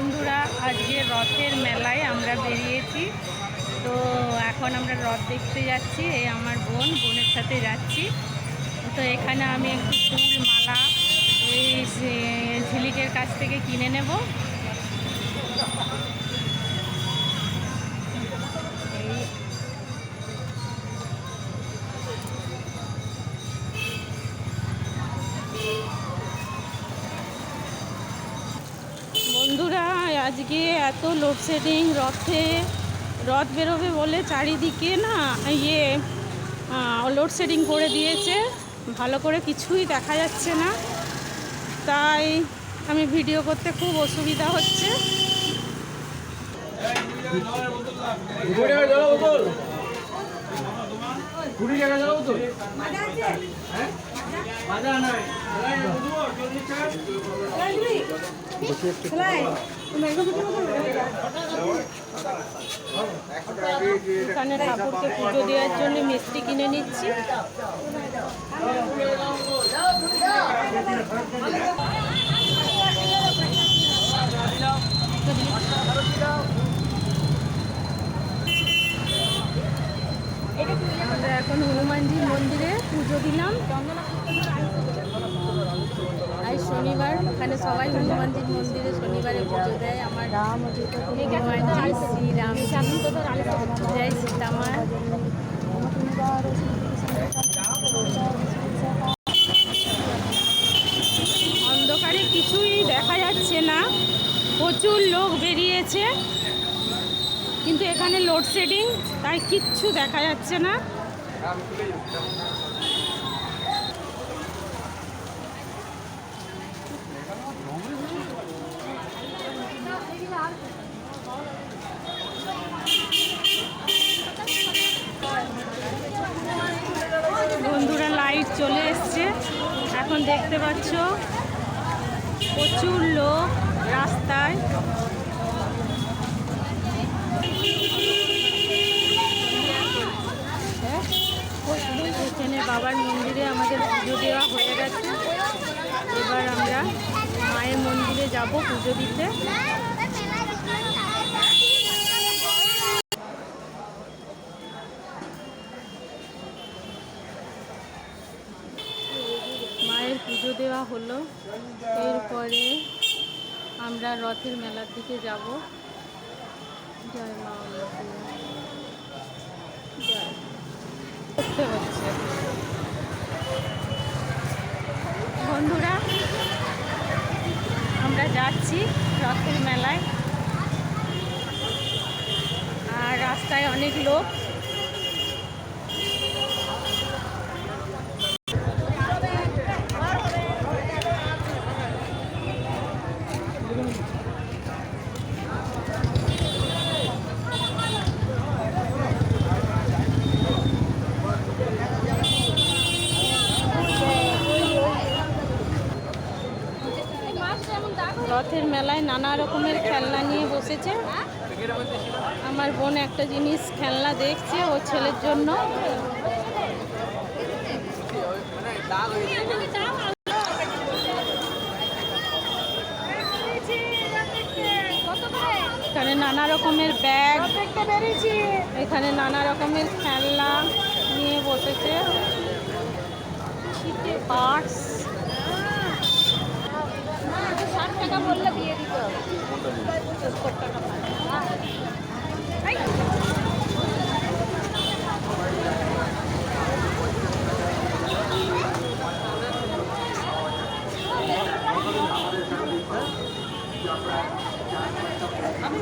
বন্ধুরা, আজকে রথের মেলায় আমরা বেরিয়েছি। তো এখন আমরা রথ দেখতে যাচ্ছি। এই আমার বোনের সাথে যাচ্ছি। তো এখানে আমি একটু ফুল মালা ওই ঝিলিকের কাছ থেকে কিনে নেব। বন্ধুরা, আজকে এত লোডশেডিং, রথ বেরোবে বলে চারিদিকে না লোডশেডিং করে দিয়েছে। ভালো করে কিছুই দেখা যাচ্ছে না, তাই আমি ভিডিও করতে খুব অসুবিধা হচ্ছে। এখানে ঠাকুরকে পুজো দেওয়ার জন্য মিষ্টি কিনে নিচ্ছি। আমরা এখন হনুমানজির মন্দিরে পুজো দিলাম। আজ শনিবার, এখানে সবাই হনুমানজির মন্দিরে শনিবারে পুজো দেয়। আমার হনুমানজি শ্রীরাম, জয় সীতামা। অন্ধকারে কিছুই দেখা যাচ্ছে না, প্রচুর লোক বেরিয়েছে, কিন্তু এখানে লোডশেডিং, তাই কিচ্ছু দেখা যাচ্ছে না। বন্ধুরা, লাইট চলে এসছে, এখন দেখতে পাচ্ছ প্রচুর লোক রাস্তায়। এখানে বাবার মন্দিরে আমাদের পুজো দেওয়া হয়ে গেছে। এবার আমরা মায়ের মন্দিরে যাব পুজো দিতে। মায়ের পুজো দেওয়া হলো, এরপরে আমরা রথের মেলার দিকে যাব। জয় মা জয় করতে হচ্ছে। বন্ধুরা, আমরা যাচ্ছি রথের মেলায়, আর রাস্তায় অনেক লোক। রথের মেলায় নানা রকমের খেলনা নিয়ে বসেছে। আমার বোন একটা জিনিস খেলনা দেখছে ওর ছেলের জন্য। এখানে নানা রকমের ব্যাগ, এখানে নানা রকমের খেলনা নিয়ে বসেছে। পার্টস 60 টাকা বললে দিয়ে দিত। আমি